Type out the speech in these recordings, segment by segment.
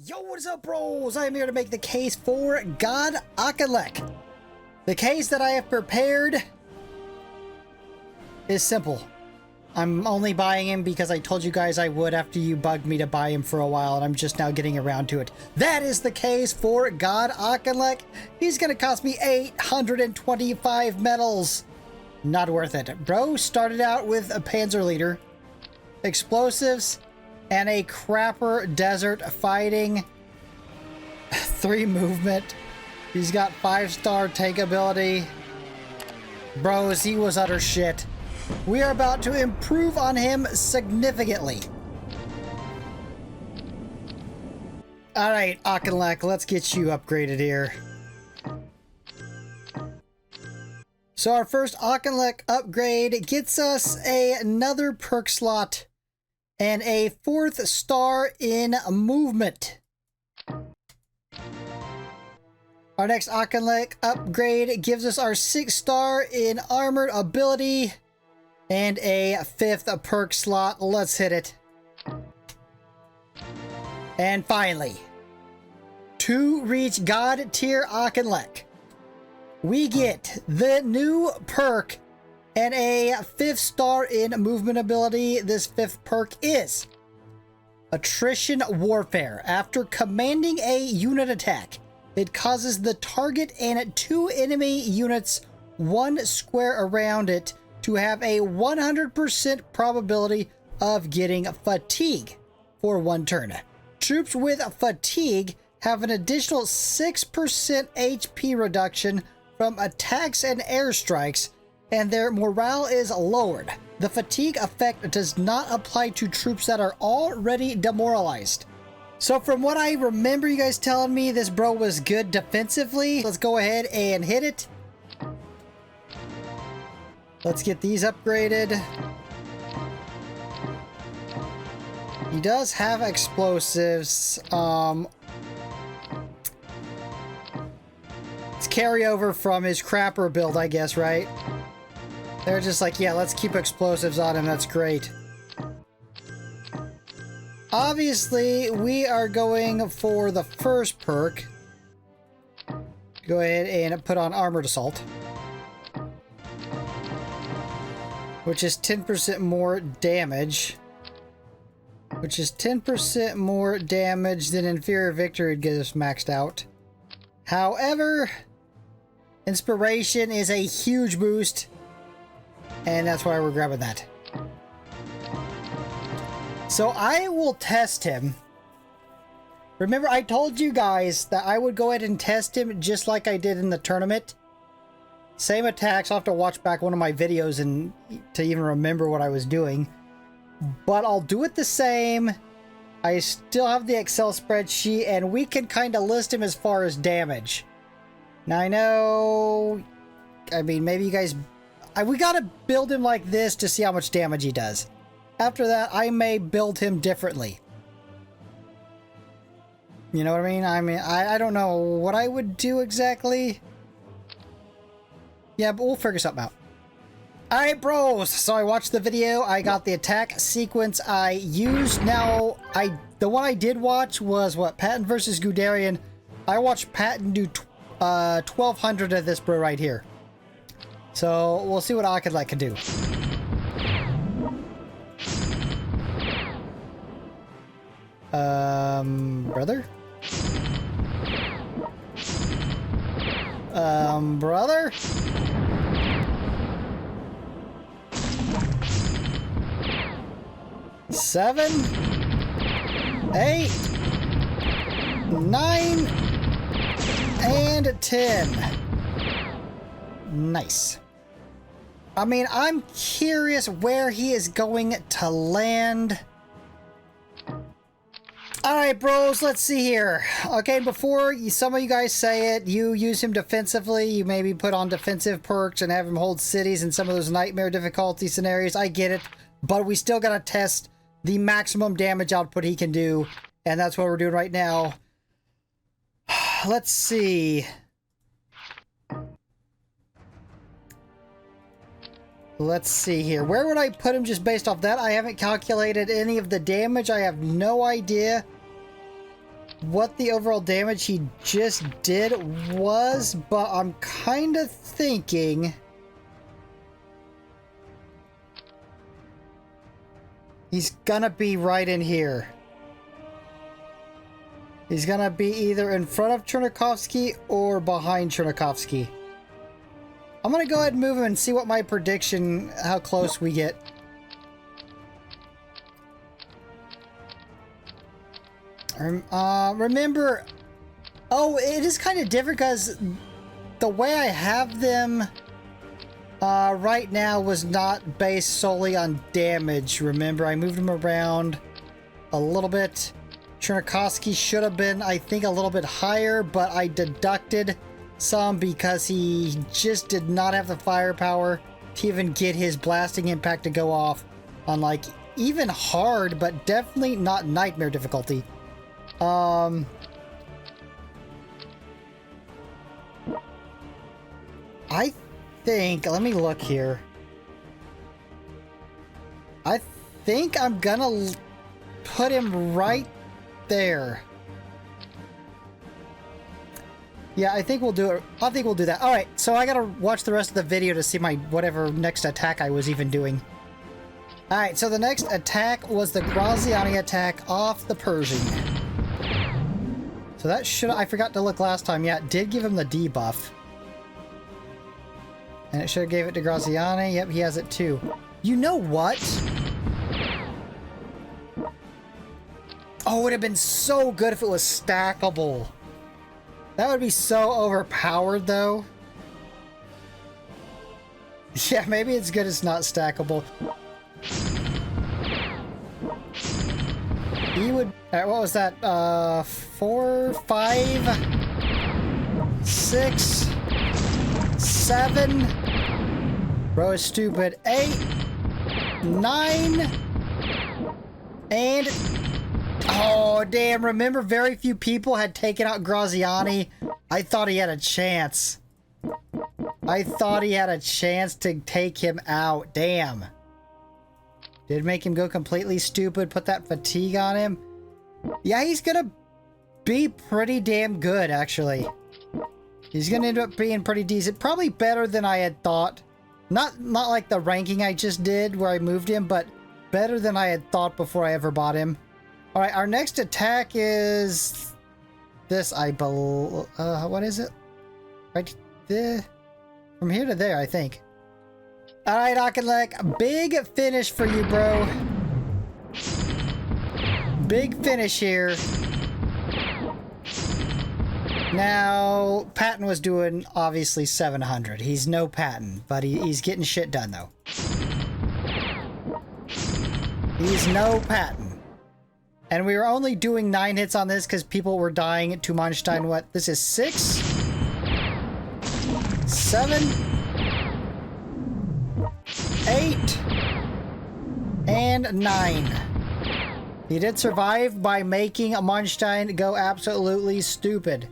Yo, what is up, bros? I am here to make the case for God Auchinleck. The case that I have prepared is simple. I'm only buying him because I told you guys I would after you bugged me to buy him for a while, and I'm just now getting around to it. That is the case for God Auchinleck. He's gonna cost me 825 medals. Not worth it. Bro started out with a Panzer Leader, explosives, and a crapper desert fighting, 3 movement. He's got 5-star tank ability. Bros, he was utter shit. We are about to improve on him significantly. Alright, Auchinleck, let's get you upgraded here. So our first Auchinleck upgrade gets us another perk slot and a 4th star in movement. Our next Auchinleck upgrade gives us our 6th star in armored ability and a 5th perk slot. Let's hit it. And finally, to reach God tier Auchinleck, we get the new perk and a 5th star in movement ability. This 5th perk is Attrition Warfare. After commanding a unit attack, it causes the target and 2 enemy units 1 square around it to have a 100% probability of getting fatigue for 1 turn. Troops with fatigue have an additional 6% HP reduction from attacks and airstrikes, and their morale is lowered. The fatigue effect does not apply to troops that are already demoralized. So from what I remember you guys telling me, this bro was good defensively. Let's go ahead and hit it. Let's get these upgraded. He does have explosives. It's carryover from his crapper build, I guess, right? They're just like, yeah, let's keep explosives on him. That's great. Obviously, we are going for the first perk. Go ahead and put on Armored Assault, which is 10% more damage. Which is 10% more damage than Inferior Victory would get us maxed out. However, Inspiration is a huge boost, and that's why we're grabbing that. So I will test him. Remember, I told you guys that I would go ahead and test him just like I did in the tournament. Same attacks. I'll have to watch back one of my videos and to even remember what I was doing. But I'll do it the same. I still have the Excel spreadsheet, and we can kind of list him as far as damage. Now, I know, I mean, maybe you guys, we gotta build him like this to see how much damage he does. After that, I may build him differently. You know what I mean? I don't know what I would do exactly. Yeah, but we'll figure something out. Alright, bros, so I watched the video. I got the attack sequence I used. Now, the one I did watch was, what, Patton versus Guderian. I watched Patton do 1200 of this bro right here. So, we'll see what Auchinleck can do. Brother? Brother? Seven, 8, 9, and 10. Nice. I mean, I'm curious where he is going to land. Alright, bros, let's see here. Okay, before some of you guys say it, you use him defensively. You maybe put on defensive perks and have him hold cities in some of those nightmare difficulty scenarios. I get it, but we still gotta test the maximum damage output he can do, and that's what we're doing right now. Let's see. Let's see here. Where would I put him just based off that? I haven't calculated any of the damage. I have no idea. what the overall damage he just did was, but I'm kind of thinking he's gonna be right in here. He's gonna be either in front of Chernikovsky or behind Chernikovsky. I'm gonna go ahead and move him and see what my prediction, how close we get. Remember, oh, it is kind of different because the way I have them right now was not based solely on damage. Remember, I moved him around a little bit. Chernikovsky should have been, I think, a little bit higher, but I deducted some because he just did not have the firepower to even get his blasting impact to go off on, like, even hard, but definitely not nightmare difficulty. I think, let me look here. I think I'm gonna put him right there. Yeah, I think we'll do it. I think we'll do that. All right, so I gotta watch the rest of the video to see my whatever next attack I was even doing. All right, so the next attack was the Graziani attack off the Pershing. So that should, I forgot to look last time. Yeah, it did give him the debuff. And it should have gave it to Graziani. Yep, he has it too. You know what? Oh, it would have been so good if it was stackable. That would be so overpowered, though. Yeah, maybe it's good it's not stackable. He would... Alright, what was that? 4, 5, 6, 7... Bro is stupid. 8, 9... And... Oh, damn. Remember, very few people had taken out Graziani. I thought he had a chance. I thought he had a chance to take him out. Damn. Did make him go completely stupid. Put that fatigue on him. Yeah, he's gonna be pretty damn good, actually. He's gonna end up being pretty decent. Probably better than I had thought. Not like the ranking I just did where I moved him, but better than I had thought before I ever bought him. Alright, our next attack is this, I believe. What is it? Right there. From here to there, I think. Alright, Auchinleck, big finish for you, bro. Big finish here. Now, Patton was doing, obviously, 700. He's no Patton, but he's getting shit done, though. He's no Patton. And we were only doing 9 hits on this because people were dying to Manstein. What? This is 6, 7, 8, and 9. He did survive by making a Manstein go absolutely stupid.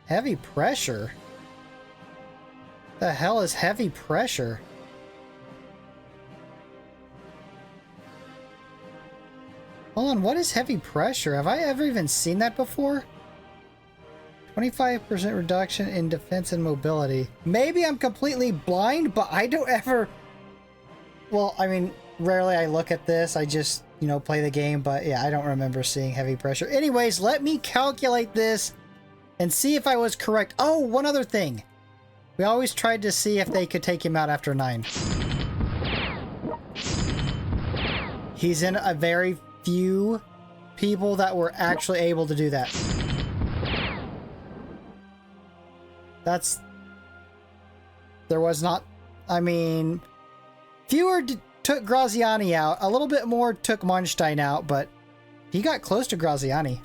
Heavy pressure? The hell is heavy pressure? Hold on, what is heavy pressure? Have I ever even seen that before? 25% reduction in defense and mobility. Maybe I'm completely blind, but I don't ever... Well, I mean, rarely I look at this. I just, you know, play the game, but yeah, I don't remember seeing heavy pressure. Anyways, let me calculate this and see if I was correct. Oh, one other thing. We always tried to see if they could take him out after 9. He's in a very few people that were actually able to do that. That's... There was not... I mean... Fewer took Graziani out. A little bit more took Manstein out, but he got close to Graziani.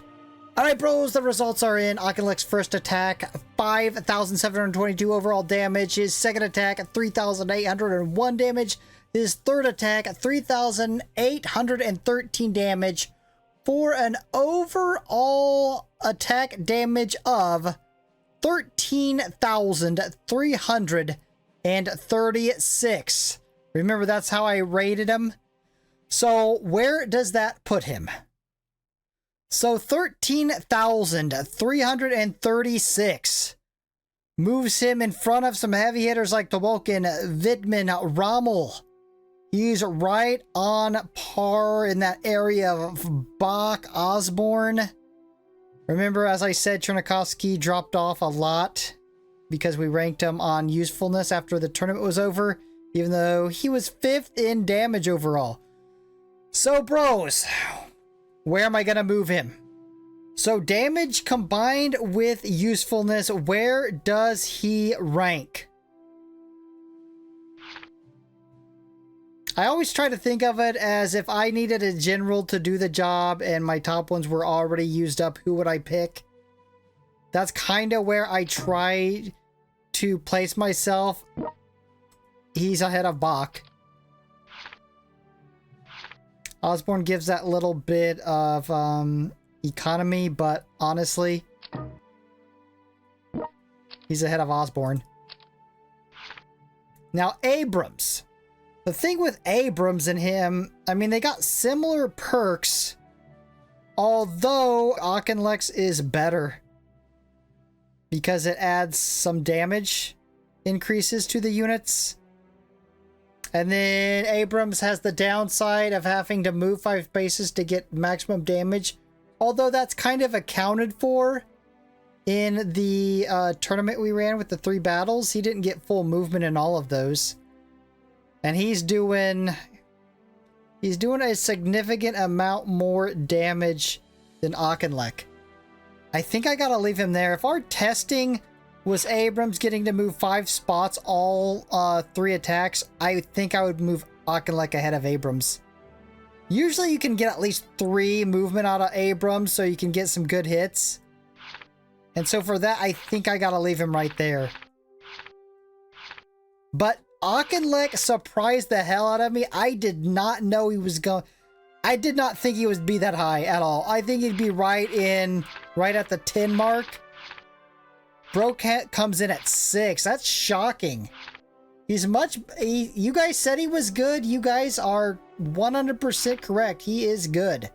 Alright, bros, the results are in. Auchinleck's first attack, 5,722 overall damage. His second attack, 3,801 damage. His third attack, 3,813 damage for an overall attack damage of 13,336. Remember, that's how I rated him. So where does that put him? So 13,336 moves him in front of some heavy hitters like the Vulcan, Vidman, Rommel. He's right on par in that area of Bach, Osborne. Remember, as I said, Chernikovsky dropped off a lot because we ranked him on usefulness after the tournament was over, even though he was 5th in damage overall. So, bros, where am I going to move him? So, damage combined with usefulness, where does he rank? I always try to think of it as if I needed a general to do the job and my top ones were already used up, who would I pick? That's kind of where I try to place myself. He's ahead of Bach. Osborne gives that little bit of economy, but honestly, he's ahead of Osborne. Now, Abrams. The thing with Abrams and him, I mean, they got similar perks, although Auchinleck's is better because it adds some damage increases to the units. And then Abrams has the downside of having to move 5 spaces to get maximum damage, although that's kind of accounted for in the tournament we ran with the 3 battles. He didn't get full movement in all of those. And he's doing a significant amount more damage than Auchinleck. I think I gotta leave him there. If our testing was Abrams getting to move 5 spots, all 3 attacks, I think I would move Auchinleck ahead of Abrams. Usually you can get at least 3 movement out of Abrams so you can get some good hits. And so for that, I think I gotta leave him right there. But Auchinleck surprised the hell out of me. I did not know he was going... I did not think he would be that high at all. I think he'd be right at the 10 mark. Brokat comes in at 6. That's shocking. You guys said he was good. You guys are 100% correct. He is good.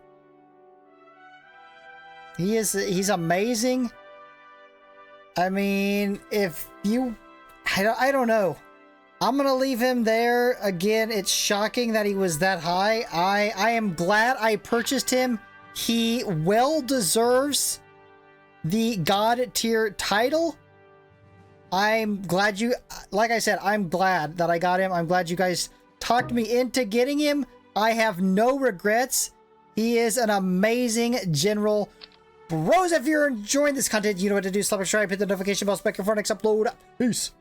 He's amazing. I mean, I don't know. I'm going to leave him there. Again, it's shocking that he was that high. I am glad I purchased him. He well deserves the God tier title. I'm glad like I said, I'm glad that I got him. I'm glad you guys talked me into getting him. I have no regrets. He is an amazing general. Bros, if you're enjoying this content, you know what to do. Subscribe, hit the notification bell, spec for our next upload. Peace.